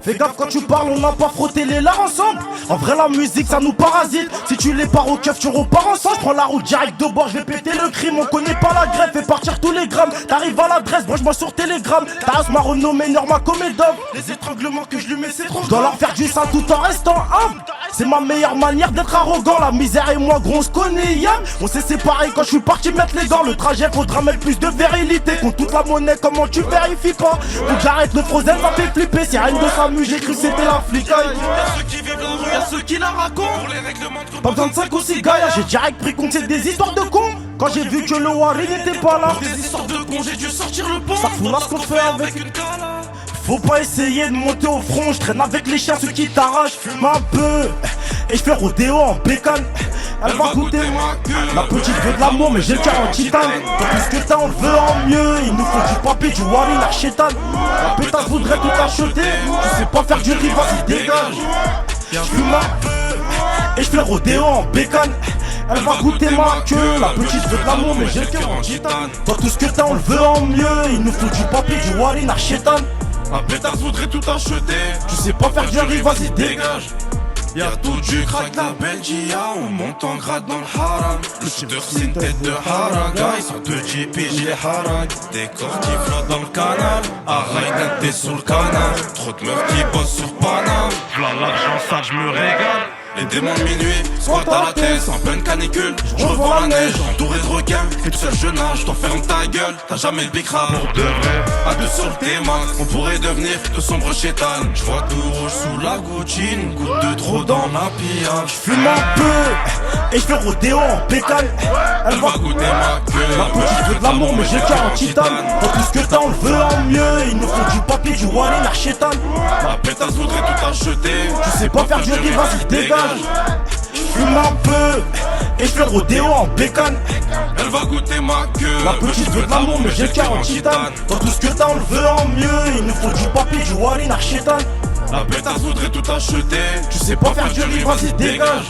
Fais gaffe quand tu parles, on n'a pas frotté les lards ensemble. En vrai la musique ça nous parasite. Si tu les pars au keuf tu repars ensemble. Prends la route direct de bord, je vais péter le crime. On connaît pas la grève, fais partir tous les grammes. T'arrives à l'adresse, branche-moi sur Telegram. Ta as m'a renommé Norma Comedov. Les étranglements que je lui mets c'est trop. Je dois leur faire du sale tout en restant humble. C'est ma meilleure manière d'être arrogant. La misère et moi gros on se connaît Yann. On s'est séparés quand je suis parti mettre les gants. Le trajet faudra mettre plus de virilité. Contre toute la monnaie comment tu vérifies pas. Faut que j'arrête le Frozen ça fait flipper. Si rien de Samu j'ai cru c'était la flicaille. Y'a ceux qui vivent la rue, y'a ceux qui la racontent. Pour les règlements de Pas besoin de 5 ou 6 gars, j'ai direct pris compte, c'est des histoires de cons. Quand j'ai vu que le Wari n'était pas là, des histoires de cons, j'ai dû sortir le pont. ça fout là ce qu'on fait avec une cala. Faut pas essayer de monter au front, je traîne avec les chiens, ceux qui t'arrachent. Fume un peu, et je fais rodéo en bécane. Elle va goûter ma queue. La petite veut de l'amour, mais j'ai le cœur en titane. Tout ce que t'as, on le veut en mieux. Il nous faut du papier, du Wari, la chétane. La pétasse voudrait tout acheter. Tu sais pas faire du riz, vas-y, dégage. J'fume un peu, et je fais rodéo en bécane. Elle va goûter ma queue. La petite veut de l'amour, mais j'ai le cœur en titane. Toi, tout ce que t'as, on le veut en mieux. Il nous faut du papier, du Wari, la chétane. Un pétasse voudrait tout acheter. Tu sais pas faire du riz, vas-y, dégage. Y'a tout du crack, la Belgia, on monte en grade dans le haram. Le shooter c'est une tête de haraga, ils sont deux JP, j'ai les harangues. Des corps qui flottent dans le canal, arrête t'es sous le canal. Trop de meufs qui bossent sur Paname. V'là l'argent sale, j'me régale. Les démons de minuit, squat à la tête, en pleine canicule. J'revends la neige, entouré de requins. Et tout seul je nage, t'enferme ta gueule. T'as jamais le bicra pour de vrai. À deux sur le T-Max, on pourrait devenir de sombres chétanes. J'vois tout rouge sous la goutine, une goutte de trop dans la pillage. J'fume un peu, et je fais rodéo en pétale. Elle va goûter ma queue. La petite veut de l'amour, mais j'ai le cœur en titane. Dans tout ce que t'as, on le veut en mieux. Il nous faut du papier, du Wari, la chétane. La pétasse voudrait tout acheter. Tu sais pas faire du riz, vas-y, dégage. J'fume un peu, et je fais rodéo en bécane. Elle va goûter ma queue. La petite veut de l'amour, mais j'ai le cœur en titane. Dans tout ce que t'as, on le veut en mieux. Il nous faut du papier, du Wari, la chétane. La pétasse voudrait tout acheter. Tu sais pas faire du riz, vas-y, dégage.